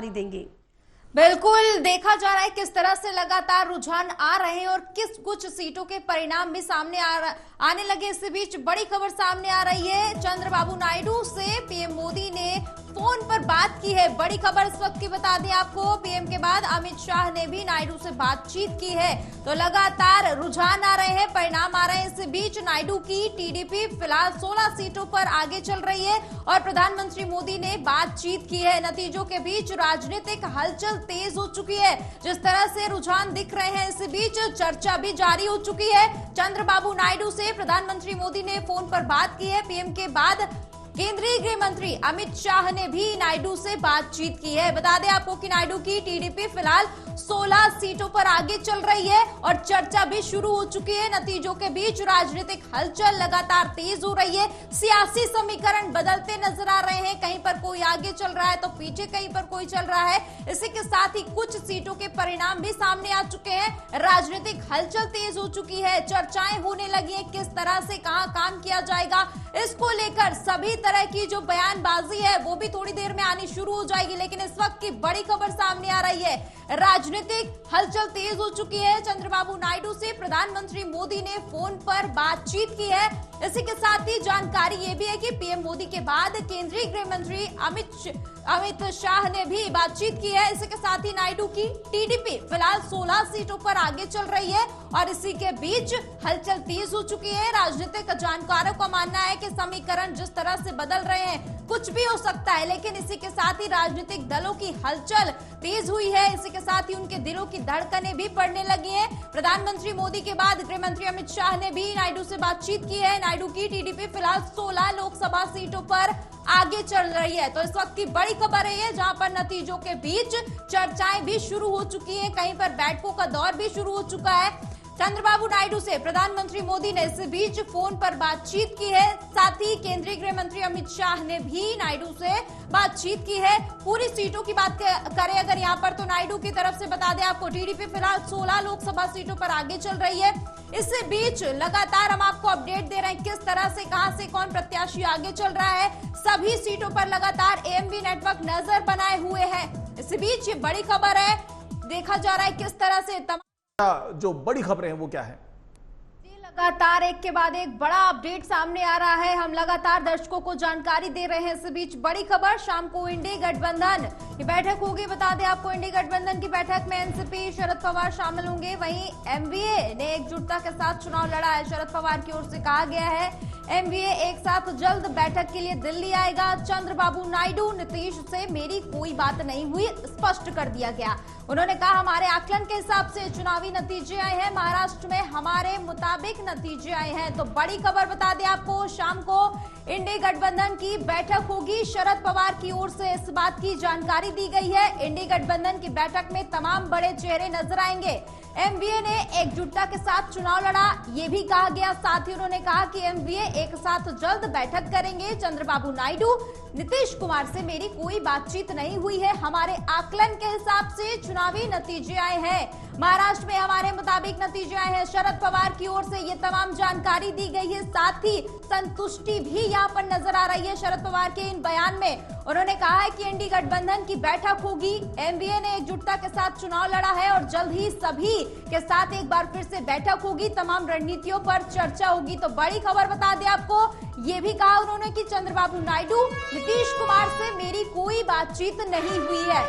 जानकारी देंगे। बिल्कुल, देखा जा रहा है किस तरह से लगातार रुझान आ रहे हैं और किस कुछ सीटों के परिणाम भी सामने आने लगे। इस बीच बड़ी खबर सामने आ रही है, चंद्रबाबू नायडू से पीएम मोदी ने फोन पर बात की है। बड़ी खबर इस वक्त की बता दें आपको, पीएम के बाद अमित शाह ने भी नायडू से बातचीत की है। तो लगातार रुझान आ रहे हैं, परिणाम आ रहे हैं। इस बीच नायडू की टीडीपी फिलहाल 16 सीटों पर आगे चल रही है और प्रधानमंत्री मोदी ने बातचीत की है। नतीजों के बीच राजनीतिक हलचल तेज हो चुकी है। जिस तरह से रुझान दिख रहे हैं, इस बीच चर्चा भी जारी हो चुकी है। चंद्रबाबू नायडू से प्रधानमंत्री मोदी ने फोन पर बात की है। पीएम के बाद केंद्रीय गृह मंत्री अमित शाह ने भी नायडू से बातचीत की है। बता दें आपको कि नायडू की टीडीपी फिलहाल 16 सीटों पर आगे चल रही है और चर्चा भी शुरू हो चुकी है। नतीजों के बीच राजनीतिक हलचल लगातार तेज हो रही है। सियासी समीकरण बदलते नजर आ रहे हैं, कहीं पर कोई आगे चल रहा है तो पीछे कहीं पर कोई चल रहा है। इसी के साथ ही कुछ सीटों के परिणाम भी सामने आ चुके हैं। राजनीतिक हलचल तेज हो चुकी है, चर्चाएं होने लगी है किस तरह से कहां काम किया जाएगा। इसको लेकर सभी तरह की जो बयानबाजी है वो भी थोड़ी देर में आनी शुरू हो जाएगी। लेकिन इस वक्त की बड़ी खबर सामने आ रही है, राजनीतिक हलचल तेज हो चुकी है। चंद्रबाबू नायडू से प्रधानमंत्री मोदी ने फोन पर बातचीत की है। इसी के साथ ही जानकारी ये भी है कि पीएम मोदी के बाद केंद्रीय गृह मंत्री अमित शाह ने भी बातचीत की है। इसी के साथ ही नायडू की टीडीपी फिलहाल 16 सीटों पर आगे चल रही है और इसी के बीच हलचल तेज हो चुकी है। राजनीतिक जानकारों का मानना है कि समीकरण जिस तरह से बदल रहे हैं कुछ भी हो सकता है, लेकिन इसी के साथ ही राजनीतिक दलों की हलचल तेज हुई है। इसी के साथ ही उनके दिलों की धड़कनें भी बढ़ने लगी हैं। प्रधानमंत्री मोदी के बाद गृह मंत्री अमित शाह ने भी नायडू से बातचीत की है। नायडू की टीडीपी फिलहाल 16 लोकसभा सीटों पर आगे चल रही है। तो इस वक्त की बड़ी खबर है जहां पर नतीजों के बीच चर्चाएं भी शुरू हो चुकी हैं, कहीं पर बैठकों का दौर भी शुरू हो चुका है। चंद्रबाबू नायडू से प्रधानमंत्री मोदी ने इस बीच फोन पर बातचीत की है। साथ ही केंद्रीय गृह मंत्री अमित शाह ने भी नायडू से बातचीत की है। पूरी सीटों की बात करें अगर यहाँ पर, तो नायडू की तरफ से बता दें आपको, टीडीपी फिलहाल 16 लोकसभा सीटों पर आगे चल रही है। इस बीच लगातार हम आपको अपडेट दे रहे हैं किस तरह से कहां से कौन प्रत्याशी आगे चल रहा है। सभी सीटों पर लगातार एएमवी नेटवर्क नजर बनाए हुए है। इस बीच ये बड़ी खबर है, देखा जा रहा है किस तरह से जो बड़ी खबरें हैं वो क्या है। लगातार एक के बाद एक बड़ा अपडेट सामने आ रहा है, हम लगातार दर्शकों को जानकारी दे रहे हैं। इस बीच बड़ी खबर, शाम को इंडी गठबंधन की बैठक होगी। बता दें आपको, इंडी गठबंधन की बैठक में एनसीपी शरद पवार शामिल होंगे। वहीं एमवीए ने एकजुटता के साथ चुनाव लड़ा है। शरद पवार की ओर से कहा गया है एमवीए एक साथ जल्द बैठक के लिए दिल्ली आएगा। चंद्रबाबू नायडू, नीतीश से मेरी कोई बात नहीं हुई, स्पष्ट कर दिया गया। उन्होंने कहा हमारे आकलन के हिसाब से चुनावी नतीजे आए हैं, महाराष्ट्र में हमारे मुताबिक नतीजे आए हैं। तो बड़ी खबर बता दें आपको, शाम को इंडी गठबंधन की बैठक होगी। शरद पवार की ओर से इस बात की जानकारी दी गई है। इंडी गठबंधन की बैठक में तमाम बड़े चेहरे नजर आएंगे। एमवीए ने एकजुटता के साथ चुनाव लड़ा, ये भी कहा गया। साथ ही उन्होंने कहा कि एमवीए एक साथ जल्द बैठक करेंगे। चंद्रबाबू नायडू, नीतीश कुमार से मेरी कोई बातचीत नहीं हुई है, हमारे आकलन के हिसाब से चुनावी नतीजे आए हैं, महाराष्ट्र में हमारे मुताबिक नतीजे आए हैं। शरद पवार की ओर से ये तमाम जानकारी दी गई है। साथ ही संतुष्टि भी यहाँ पर नजर आ रही है शरद पवार के इन बयान में। उन्होंने कहा है कि इंडी गठबंधन की बैठक होगी, एमवीए ने एकजुटता के साथ चुनाव लड़ा है और जल्द ही सभी के साथ एक बार फिर से बैठक होगी, तमाम रणनीतियों पर चर्चा होगी। तो बड़ी खबर बता दें आपको, ये भी कहा उन्होंने कि चंद्रबाबू नायडू, नीतीश कुमार से मेरी कोई बातचीत नहीं हुई है।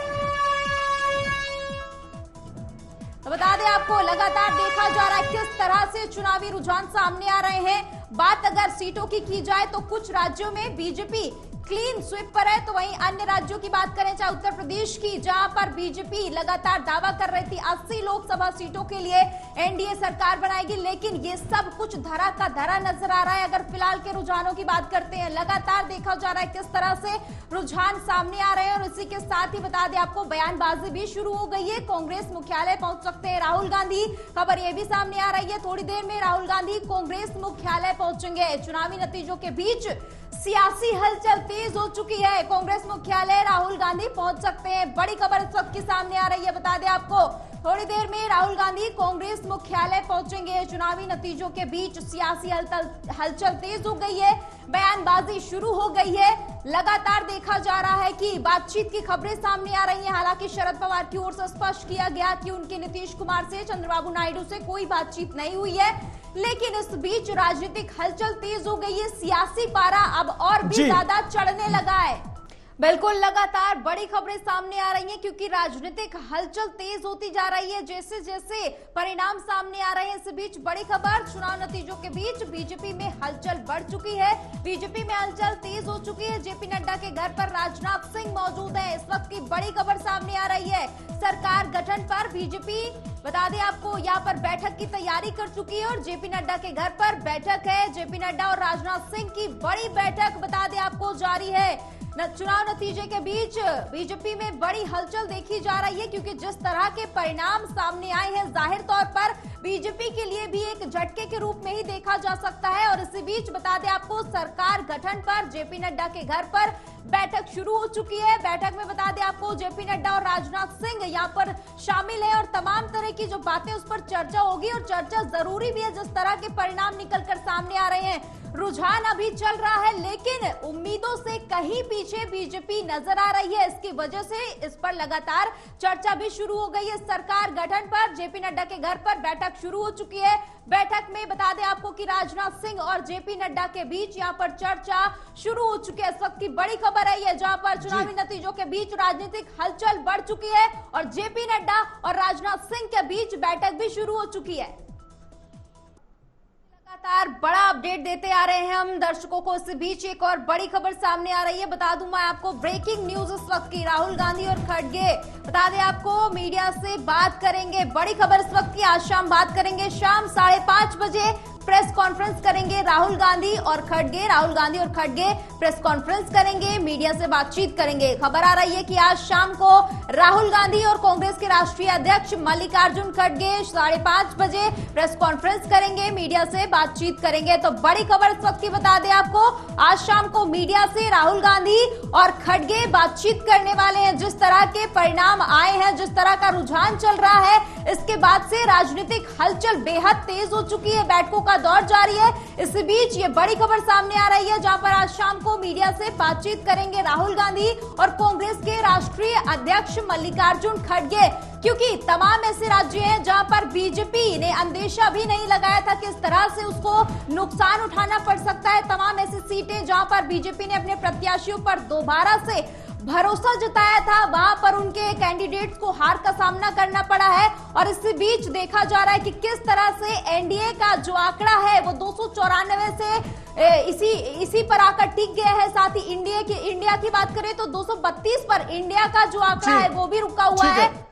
तो बता दें आपको, लगातार देखा जा रहा है किस तरह से चुनावी रुझान सामने आ रहे हैं। बात अगर सीटों की जाए तो कुछ राज्यों में बीजेपी क्लीन स्वीप पर है, तो वहीं अन्य राज्यों की बात करें, चाहे उत्तर प्रदेश की, जहां पर बीजेपी लगातार दावा कर रही थी 80 लोकसभा सीटों के लिए एनडीए सरकार बनाएगी, लेकिन ये सब कुछ धरा का धरा नजर आ रहा है। अगर फिलहाल के रुझानों की बात करते हैं, लगातार देखा जा रहा है किस तरह से रुझान सामने आ रहे हैं। और इसी के साथ ही बता दें आपको, बयानबाजी भी शुरू हो गई है। कांग्रेस मुख्यालय पहुंच सकते हैं राहुल गांधी, खबर यह भी सामने आ रही है। थोड़ी देर में राहुल गांधी कांग्रेस मुख्यालय पहुंचेंगे। चुनावी नतीजों के बीच सियासी हलचल तेज हो चुकी है, कांग्रेस मुख्यालय राहुल गांधी पहुंच सकते हैं। बड़ी खबर इस वक्त की सामने आ रही है, बता दें आपको, थोड़ी देर में राहुल गांधी कांग्रेस मुख्यालय पहुंचेंगे। चुनावी नतीजों के बीच सियासी हलचल तेज हो गई है, बयानबाजी शुरू हो गई है। लगातार देखा जा रहा है कि बातचीत की खबरें सामने आ रही हैं। हालांकि शरद पवार की ओर से स्पष्ट किया गया कि उनके नीतीश कुमार से, चंद्रबाबू नायडू से कोई बातचीत नहीं हुई है। लेकिन इस बीच राजनीतिक हलचल तेज हो गई है, सियासी पारा अब और भी ज्यादा चढ़ने लगा है। बिल्कुल, लगातार बड़ी खबरें सामने आ रही हैं क्योंकि राजनीतिक हलचल तेज होती जा रही है जैसे जैसे परिणाम सामने आ रहे हैं। इस बीच बड़ी खबर, चुनाव नतीजों के बीच बीजेपी में हलचल बढ़ चुकी है। बीजेपी में हलचल तेज हो चुकी है। जेपी नड्डा के घर पर राजनाथ सिंह मौजूद है। इस वक्त की बड़ी खबर सामने आ रही है। सरकार गठन पर बीजेपी, बता दें आपको, यहाँ पर बैठक की तैयारी कर चुकी है और जेपी नड्डा के घर पर बैठक है। जेपी नड्डा और राजनाथ सिंह की बड़ी बैठक, बता दें आपको, जारी है। चुनाव नतीजे के बीच बीजेपी में बड़ी हलचल देखी जा रही है क्योंकि जिस तरह के परिणाम सामने आए हैं, जाहिर तौर पर बीजेपी के लिए भी एक झटके के रूप में ही देखा जा सकता है। और इसी बीच बता दें आपको, सरकार गठन पर जेपी नड्डा के घर पर बैठक शुरू हो चुकी है। बैठक में बता दें आपको, जेपी नड्डा और राजनाथ सिंह यहाँ पर शामिल है और तमाम तरह की जो बातें उस पर चर्चा होगी और चर्चा जरूरी भी है। जिस तरह के परिणाम निकलकर सामने आ रहे हैं, रुझान अभी चल रहा है लेकिन उम्मीदों से कहीं पीछे बीजेपी नजर आ रही है। इसकी वजह से इस पर लगातार चर्चा भी शुरू हो गई है। सरकार गठन पर जेपी नड्डा के घर पर बैठक शुरू हो चुकी है। बैठक में बता दें आपको कि राजनाथ सिंह और जेपी नड्डा के बीच यहां पर चर्चा शुरू हो चुकी है। इस वक्त की बड़ी खबर है ये, जहां पर चुनावी नतीजों के बीच राजनीतिक हलचल बढ़ चुकी है और जेपी नड्डा और राजनाथ सिंह के बीच बैठक भी शुरू हो चुकी है। लगातार बड़ा अपडेट देते आ रहे हैं हम दर्शकों को। इस बीच एक और बड़ी खबर सामने आ रही है, बता दूं मैं आपको, ब्रेकिंग न्यूज इस वक्त की। राहुल गांधी और खड़गे, बता दें आपको, मीडिया से बात करेंगे। बड़ी खबर इस वक्त की, आज शाम बात करेंगे। शाम 5:30 बजे प्रेस कॉन्फ्रेंस करेंगे राहुल गांधी और खड़गे। राहुल गांधी और खड़गे प्रेस कॉन्फ्रेंस करेंगे, मीडिया से बातचीत करेंगे। खबर आ रही है कि आज शाम को राहुल गांधी और कांग्रेस के राष्ट्रीय अध्यक्ष मल्लिकार्जुन खड़गे 5:30 बजे प्रेस कॉन्फ्रेंस करेंगे, मीडिया से बातचीत करेंगे। तो बड़ी खबर इस वक्त की बता दें आपको, आज शाम को मीडिया से राहुल गांधी और खड़गे बातचीत करने वाले हैं। जिस तरह के परिणाम आए हैं, जिस तरह का रुझान चल रहा है, इसके बाद से राजनीतिक हलचल बेहद तेज हो चुकी है। बैठकों का दौर जारी है। इस बीच ये बड़ी खबर सामने आ रही है जहां पर आज शाम को मीडिया से बातचीत करेंगे राहुल गांधी और कांग्रेस के राष्ट्रीय अध्यक्ष मल्लिकार्जुन खड़गे, क्योंकि तमाम ऐसे राज्य हैं जहां पर बीजेपी ने अंदेशा भी नहीं लगाया था कि इस तरह से उसको नुकसान उठाना पड़ सकता है। तमाम ऐसी सीटें जहां पर बीजेपी ने अपने प्रत्याशियों पर दोबारा से भरोसा जताया था, वहां पर उनके कैंडिडेट्स को हार का सामना करना पड़ा है। और इसी बीच देखा जा रहा है कि किस तरह से एनडीए का जो आंकड़ा है वो 294 से इसी पर आकर टिक गया है। साथ ही इंडिया की बात करें तो 232 पर इंडिया का जो आंकड़ा है वो भी रुका हुआ है।